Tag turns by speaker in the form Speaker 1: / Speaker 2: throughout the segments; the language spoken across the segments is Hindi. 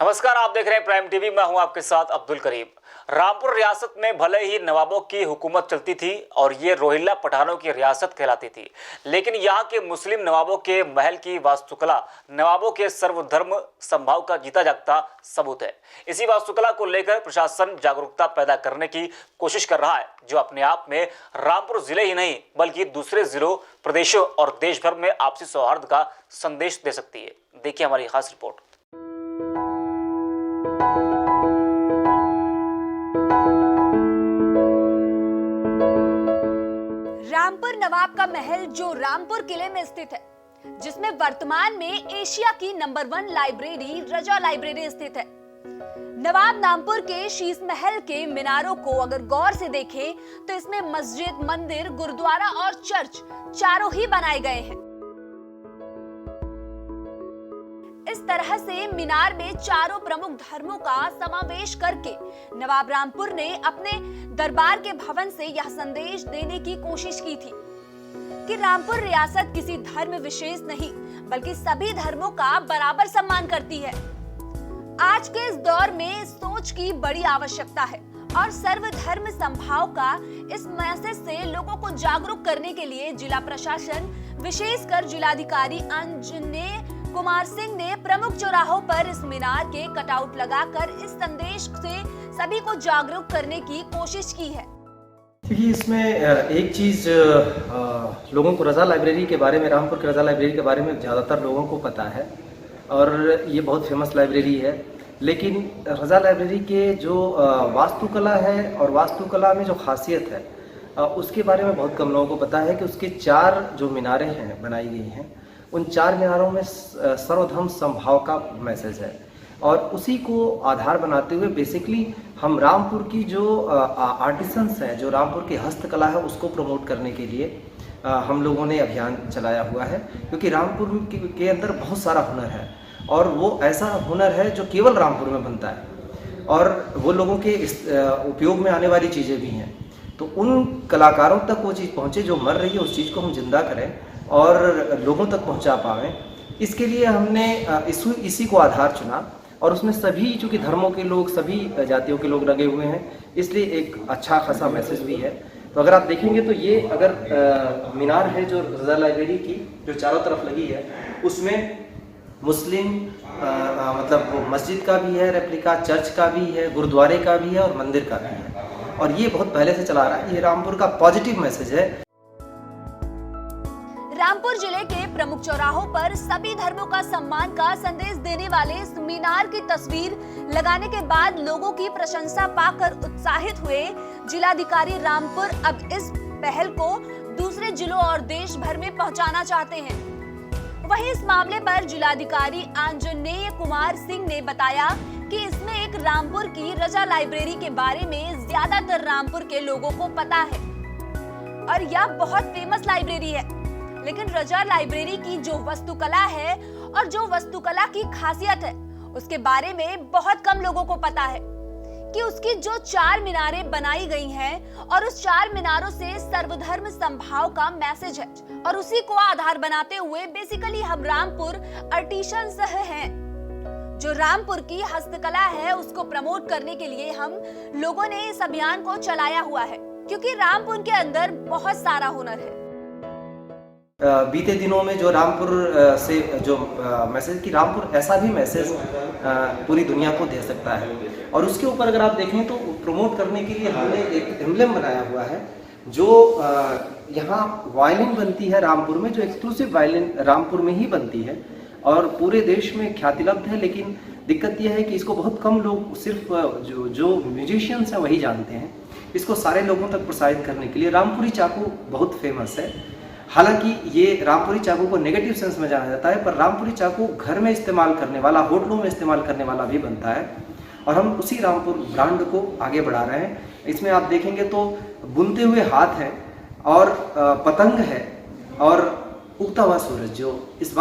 Speaker 1: नमस्कार, आप देख रहे हैं प्राइम टीवी। मैं हूं आपके साथ अब्दुल करीम। रामपुर रियासत में भले ही नवाबों की हुकूमत चलती थी और ये रोहिल्ला पठानों की रियासत कहलाती थी, लेकिन यहाँ के मुस्लिम नवाबों के महल की वास्तुकला नवाबों के सर्वधर्म संभाव का जीता जागता सबूत है। इसी वास्तुकला को लेकर प्रशासन जागरूकता पैदा करने की कोशिश कर रहा है, जो अपने आप में रामपुर जिले ही नहीं बल्कि दूसरे जिलों, प्रदेशों और देश भर में आपसी सौहार्द का संदेश दे सकती है। देखिए हमारी खास रिपोर्ट।
Speaker 2: रामपुर नवाब का महल जो रामपुर किले में स्थित है, जिसमें वर्तमान में एशिया की नंबर 1 लाइब्रेरी रजा लाइब्रेरी स्थित है। नवाब नामपुर के शीश महल के मीनारों को अगर गौर से देखें तो इसमें मस्जिद, मंदिर, गुरुद्वारा और चर्च चारों ही बनाए गए हैं। इस तरह से मीनार में चारों प्रमुख धर्मों का समावेश करके नवाब रामपुर ने अपने दरबार के भवन से यह संदेश देने की कोशिश की थी कि रामपुर रियासत किसी धर्म विशेष नहीं बल्कि सभी धर्मों का बराबर सम्मान करती है। आज के इस दौर में सोच की बड़ी आवश्यकता है और सर्वधर्म समभाव का इस मैसेज से लोगों को जागरूक करने के लिए जिला प्रशासन, विशेषकर जिलाधिकारी अंजनेय कुमार सिंह ने प्रमुख चौराहों पर इस मीनार के कटआउट लगाकर इस संदेश से सभी को जागरूक करने की कोशिश की है।
Speaker 3: देखिए, इसमें एक चीज़ लोगों को रजा लाइब्रेरी के बारे में, रामपुर की रजा लाइब्रेरी के बारे में ज़्यादातर लोगों को पता है और ये बहुत फेमस लाइब्रेरी है। लेकिन रजा लाइब्रेरी के जो वास्तुकला है और वास्तुकला में जो खासियत है उसके बारे में बहुत कम लोगों को पता है कि उसके 4 जो मीनारें हैं बनाई गई हैं, उन 4 मीनारों में सर्वधर्म समभाव का मैसेज है और उसी को आधार बनाते हुए बेसिकली हम रामपुर की जो आर्टिसंस हैं, जो रामपुर की हस्तकला है, उसको प्रमोट करने के लिए हम लोगों ने अभियान चलाया हुआ है। क्योंकि रामपुर के अंदर बहुत सारा हुनर है और वो ऐसा हुनर है जो केवल रामपुर में बनता है और वो लोगों के उपयोग में आने वाली चीज़ें भी हैं। तो उन कलाकारों तक वो चीज़ पहुँचे जो मर रही है, उस चीज़ को हम जिंदा करें और लोगों तक पहुंचा पाएं। इसके लिए हमने इसी को आधार चुना और उसमें सभी चूँकि धर्मों के लोग, सभी जातियों के लोग लगे हुए हैं, इसलिए एक अच्छा खासा मैसेज भी है। तो अगर आप देखेंगे तो ये अगर मीनार है जो रजा लाइब्रेरी की जो चारों तरफ लगी है, उसमें मुस्लिम मतलब मस्जिद का भी है रेप्लिका, चर्च का भी है, गुरुद्वारे का भी है और मंदिर का भी है और ये बहुत पहले से चला रहा है। ये रामपुर का पॉजिटिव मैसेज है।
Speaker 2: रामपुर जिले के प्रमुख चौराहों पर सभी धर्मों का सम्मान का संदेश देने वाले इस मीनार की तस्वीर लगाने के बाद लोगों की प्रशंसा पाकर उत्साहित हुए जिलाधिकारी रामपुर अब इस पहल को दूसरे जिलों और देश भर में पहुंचाना चाहते हैं। वहीं इस मामले पर जिलाधिकारी अंजनेय कुमार सिंह ने बताया कि इसमें एक रामपुर की रजा लाइब्रेरी के बारे में ज्यादातर रामपुर के लोगों को पता है और यह बहुत फेमस लाइब्रेरी है, लेकिन रजा लाइब्रेरी की जो वास्तुकला है और जो वास्तुकला की खासियत है उसके बारे में बहुत कम लोगों को पता है कि उसकी जो 4 मीनारें बनाई गई हैं और उस 4 मीनारों से सर्वधर्म समभाव का मैसेज है और उसी को आधार बनाते हुए बेसिकली हम रामपुर आर्टिसंस हैं। जो रामपुर की हस्तकला है उसको प्रमोट करने के लिए हम लोगों ने इस अभियान को चलाया हुआ है, क्योंकि रामपुर के अंदर बहुत सारा हुनर है।
Speaker 3: बीते दिनों में जो रामपुर से जो मैसेज कि रामपुर ऐसा भी मैसेज पूरी दुनिया को दे सकता है और उसके ऊपर अगर आप देखें तो प्रमोट करने के लिए हमने एक एम्ब्लेम बनाया हुआ है जो यहाँ वायलिन बनती है रामपुर में, जो एक्सक्लूसिव वायलिन रामपुर में ही बनती है और पूरे देश में ख्यातिलब्ध है। लेकिन दिक्कत यह है कि इसको बहुत कम लोग, सिर्फ जो म्यूजिशियंस हैं वही जानते हैं। इसको सारे लोगों तक प्रसारित करने के लिए रामपुरी चाकू बहुत फेमस है। हालांकि ये रामपुरी चाकू को नेगेटिव सेंस में जाना जाता है, पर रामपुरी चाकू घर में इस्तेमाल करने वाला, होटलों में इस्तेमाल करने वाला भी बनता है और हम उसी रामपुर ब्रांड को आगे बढ़ा रहे हैं। इसमें आप देखेंगे तो बुनते हुए हाथ है और पतंग है और उगता हुआ सूरज, जो इस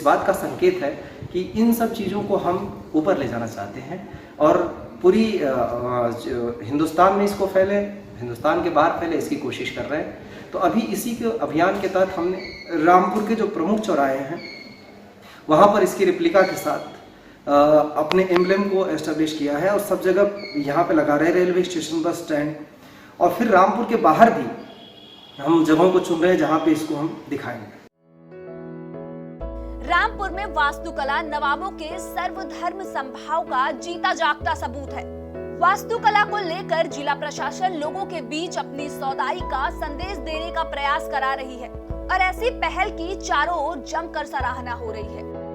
Speaker 3: बात का संकेत है कि इन सब चीज़ों को हम ऊपर ले जाना चाहते हैं और पूरी हिंदुस्तान में इसको फैले, हिंदुस्तान के बाहर फैले, इसकी कोशिश कर रहे हैं। तो अभी इसी के अभियान के तहत हमने रामपुर के जो प्रमुख चौराहे हैं वहाँ पर इसकी रिप्लिका के साथ अपने एम्ब्लेम को एस्टेब्लिश किया है और सब जगह यहाँ पे लगा रहे, रेलवे स्टेशन, बस स्टैंड, और फिर रामपुर के बाहर भी हम जगहों को चुन रहे हैं जहाँ पे इसको हम दिखाएंगे।
Speaker 2: रामपुर में वास्तुकला नवाबों के सर्वधर्म समभाव का जीता जागता सबूत है। वास्तुकला को लेकर जिला प्रशासन लोगों के बीच अपनी सौदाई का संदेश देने का प्रयास करा रही है और ऐसी पहल की चारों ओर जमकर सराहना हो रही है।